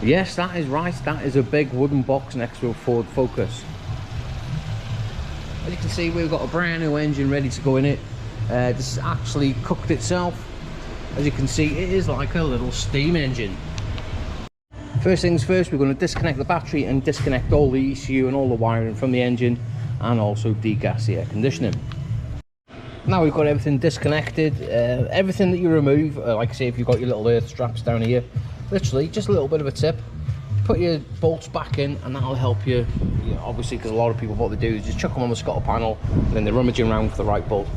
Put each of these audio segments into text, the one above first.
Yes, that is right. That is a big wooden box next to a Ford Focus. As you can see, we've got a brand new engine ready to go in it. This is actually cooked itself. As you can see, it is like a little steam engine. First things first, we're going to disconnect the battery and disconnect all the ECU and all the wiring from the engine, and also degas the air conditioning. Now we've got everything disconnected. Everything that you remove, like I say, if you've got your little earth straps down here, literally just a little bit of a tip, put your bolts back in, and that'll help you, obviously, because a lot of people, what they do is just chuck them on the scuttle panel and then they're rummaging around for the right bolt.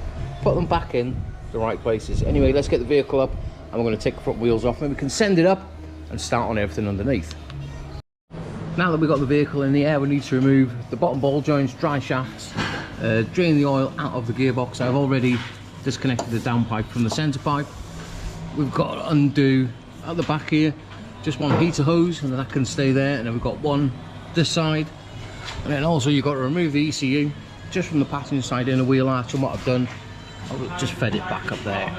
Put them back in the right places. Anyway, let's get the vehicle up and we're going to take the front wheels off, and we can send it up and start on everything underneath. Now that we've got the vehicle in the air, we need to remove the bottom ball joints, dry shafts, drain the oil out of the gearbox. I've already disconnected the downpipe from the centre pipe. We've got to undo at the back here just one heater hose, and that can stay there, and then we've got one this side, and then also you've got to remove the ECU just from the passenger side inner wheel arch. And what I've done, I've just fed it back up there.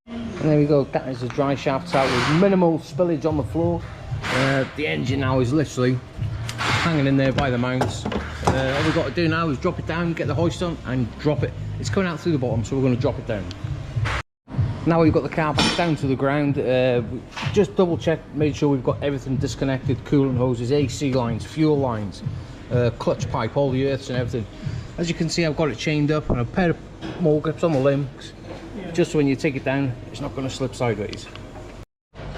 And there we go, that is the dry shafts out with minimal spillage on the floor. The engine now is literally hanging in there by the mounts. All we've got to do now is drop it down, get the hoist on and drop it. It's coming out through the bottom, so we're going to drop it down. Now we've got the car back down to the ground, just double check, made sure we've got everything disconnected, coolant hoses, AC lines, fuel lines, clutch pipe, all the earths and everything. As you can see, I've got it chained up and a pair of more grips on the links, just so when you take it down, it's not going to slip sideways.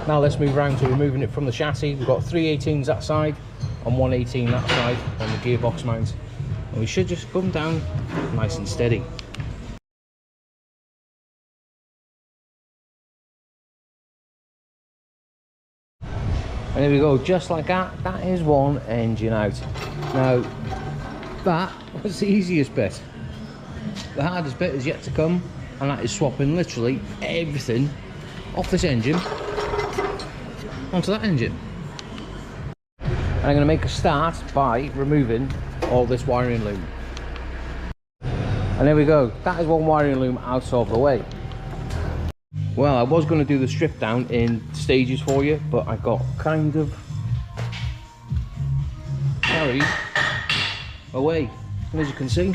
Now let's move around to removing it from the chassis. We've got 3/18s that side and 1/18 that side on the gearbox mount, and we should just come down nice and steady. And there we go, just like that, that is one engine out. Now, that was the easiest bit. The hardest bit is yet to come, and that is swapping literally everything off this engine onto that engine. And I'm going to make a start by removing all this wiring loom. And there we go, that is one wiring loom out of the way. Well, I was going to do the strip down in stages for you, but I got kind of carried away. And as you can see,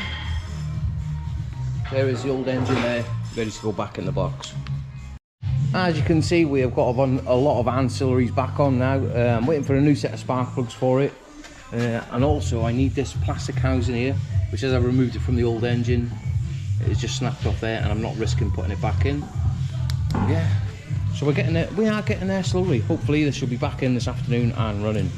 there is the old engine there, ready to go back in the box. As you can see, we have got a lot of ancillaries back on now. I'm waiting for a new set of spark plugs for it. And also I need this plastic housing here, which as I removed it from the old engine, it's just snapped off there, and I'm not risking putting it back in. Yeah, so we're getting there. We are getting there slowly. Hopefully this will be back in this afternoon and running.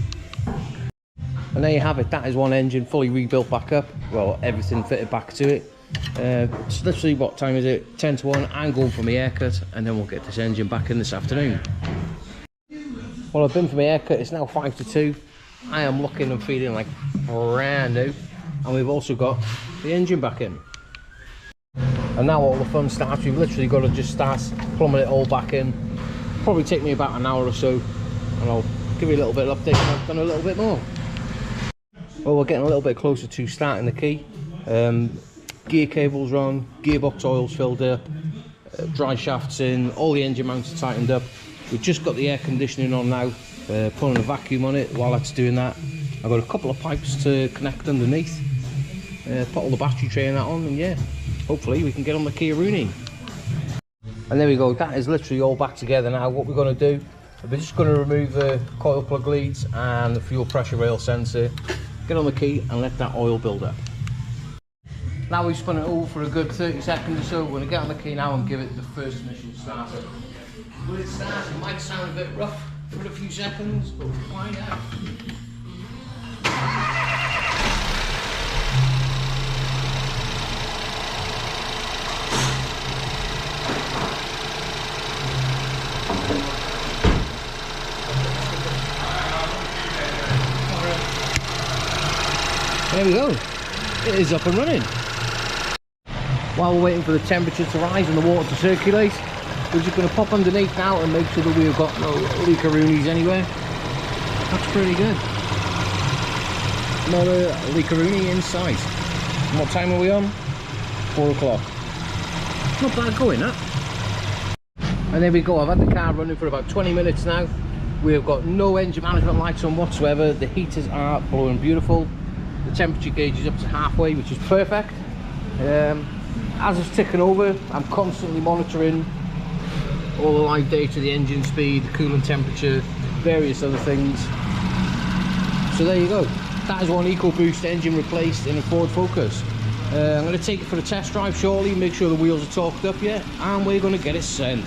And there you have it, that is one engine fully rebuilt back up. Well, everything fitted back to it. It's literally, what time is it? 10 to 1. I'm going for my haircut, and then we'll get this engine back in this afternoon. Well, I've been for my haircut, it's now 5 to 2. I am looking and feeling like brand new, and we've also got the engine back in. And now all the fun starts. We've literally got to just start plumbing it all back in. Probably take me about an hour or so, and I'll give you a little bit of update when I've done a little bit more. Well, we're getting a little bit closer to starting the key. Gear cables on, gearbox oil's filled up, dry shafts in, all the engine mounts are tightened up. We've just got the air conditioning on now, pulling a vacuum on it. While that's doing that, I've got a couple of pipes to connect underneath, put all the battery tray and that on, and yeah, hopefully we can get on the Kia Rooney. And there we go, that is literally all back together now. What we're going to do, we're just going to remove the coil plug leads and the fuel pressure rail sensor, get on the key and let that oil build up. Now we've spun it all for a good 30 seconds or so. We're going to get on the key now and give it the first initial starter. Will it start? It might sound a bit rough for a few seconds, but we'll find out. There we go, it is up and running. While we're waiting for the temperature to rise and the water to circulate, we're just going to pop underneath now and make sure that we've got no leakaroonies anywhere. That's pretty good. Not a leakaroonie in sight. And what time are we on? 4 o'clock. Not bad going, that. And there we go, I've had the car running for about 20 minutes now. We have got no engine management lights on whatsoever. The heaters are blowing beautiful. The temperature gauge is up to halfway, which is perfect. As it's ticking over, I'm constantly monitoring all the live data, the engine speed, the coolant temperature, various other things. So there you go. That is one EcoBoost engine replaced in a Ford Focus. I'm going to take it for a test drive shortly, make sure the wheels are torqued up yet, and we're going to get it sent.